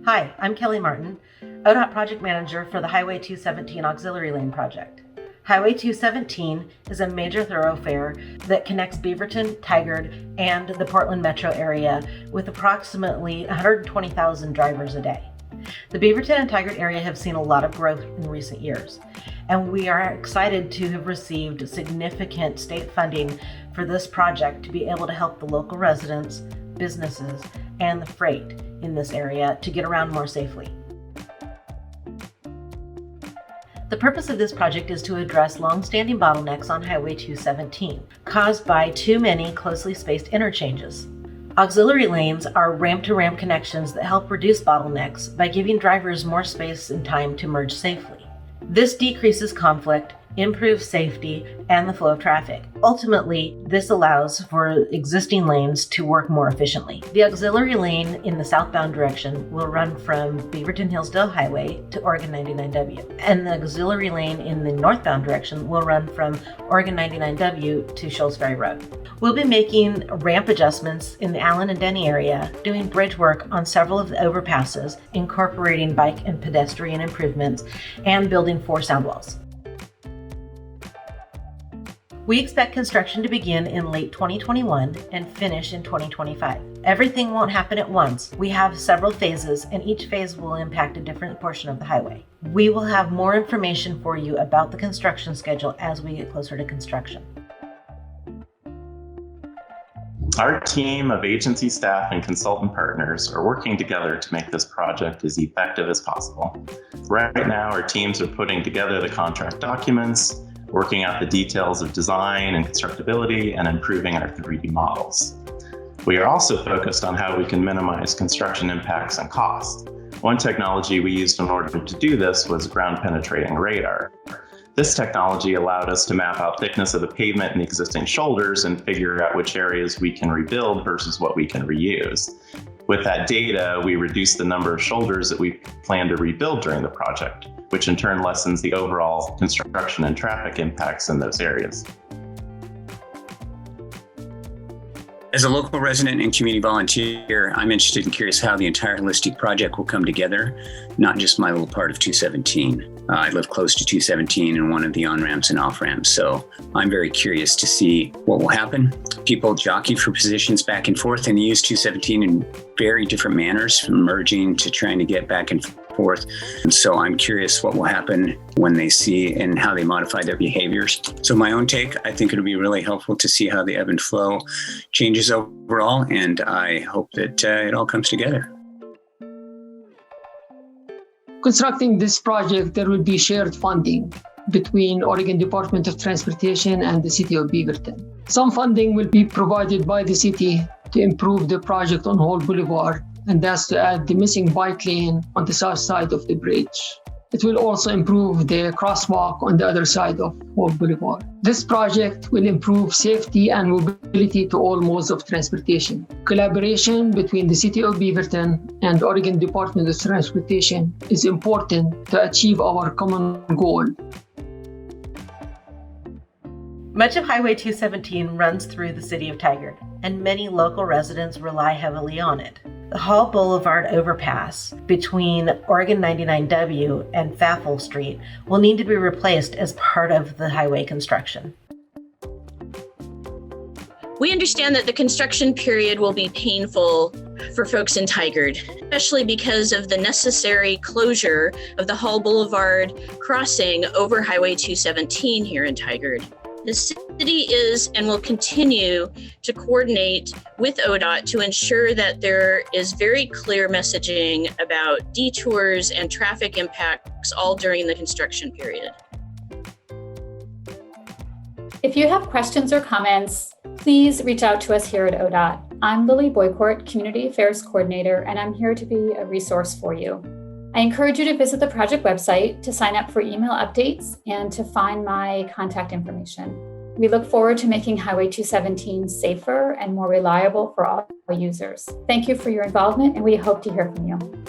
Hi, I'm Kelly Martin, ODOT Project Manager for the Highway 217 Auxiliary Lane Project. Highway 217 is a major thoroughfare that connects Beaverton, Tigard, and the Portland metro area with approximately 120,000 drivers a day. The Beaverton and Tigard area have seen a lot of growth in recent years, and we are excited to have received significant state funding for this project to be able to help the local residents, businesses, and the freight in this area to get around more safely. The purpose of this project is to address long-standing bottlenecks on Highway 217 caused by too many closely spaced interchanges. Auxiliary lanes are ramp-to-ramp connections that help reduce bottlenecks by giving drivers more space and time to merge safely. This decreases conflict, improves safety, and the flow of traffic. Ultimately, this allows for existing lanes to work more efficiently. The auxiliary lane in the southbound direction will run from Beaverton Hillsdale Highway to Oregon 99W, and the auxiliary lane in the northbound direction will run from Oregon 99W to Shoals Ferry Road. We'll be making ramp adjustments in the Allen and Denny area, doing bridge work on several of the overpasses, incorporating bike and pedestrian improvements, and building 4 sound walls. We expect construction to begin in late 2021 and finish in 2025. Everything won't happen at once. We have several phases, and each phase will impact a different portion of the highway. We will have more information for you about the construction schedule as we get closer to construction. Our team of agency staff and consultant partners are working together to make this project as effective as possible. Right now, our teams are putting together the contract documents, working out the details of design and constructability, and improving our 3D models. We are also focused on how we can minimize construction impacts and costs. One technology we used in order to do this was ground penetrating radar. This technology allowed us to map out thickness of the pavement in the existing shoulders and figure out which areas we can rebuild versus what we can reuse. With that data, we reduced the number of shoulders that we plan to rebuild during the project, which in turn lessens the overall construction and traffic impacts in those areas. As a local resident and community volunteer, I'm interested and curious how the entire holistic project will come together, not just my little part of 217. I live close to 217 and one of the on-ramps and off-ramps, so I'm very curious to see what will happen. People jockey for positions back and forth and use 217 in very different manners, from merging to trying to get back and forth. And so I'm curious what will happen when they see and how they modify their behaviors. So my own take, I think it'll be really helpful to see how the ebb and flow changes overall, and I hope that it all comes together. Constructing this project, there will be shared funding between Oregon Department of Transportation and the City of Beaverton. Some funding will be provided by the city to improve the project on Hall Boulevard, and that's to add the missing bike lane on the south side of the bridge. It will also improve the crosswalk on the other side of Hall Boulevard. This project will improve safety and mobility to all modes of transportation. Collaboration between the City of Beaverton and Oregon Department of Transportation is important to achieve our common goal. Much of Highway 217 runs through the city of Tigard, and many local residents rely heavily on it. The Hall Boulevard overpass between Oregon 99W and Pfaffel Street will need to be replaced as part of the highway construction. We understand that the construction period will be painful for folks in Tigard, especially because of the necessary closure of the Hall Boulevard crossing over Highway 217 here in Tigard. The city is and will continue to coordinate with ODOT to ensure that there is very clear messaging about detours and traffic impacts all during the construction period. If you have questions or comments, please reach out to us here at ODOT. I'm Lily Boycourt, Community Affairs Coordinator, and I'm here to be a resource for you. I encourage you to visit the project website to sign up for email updates and to find my contact information. We look forward to making Highway 217 safer and more reliable for all users. Thank you for your involvement, and we hope to hear from you.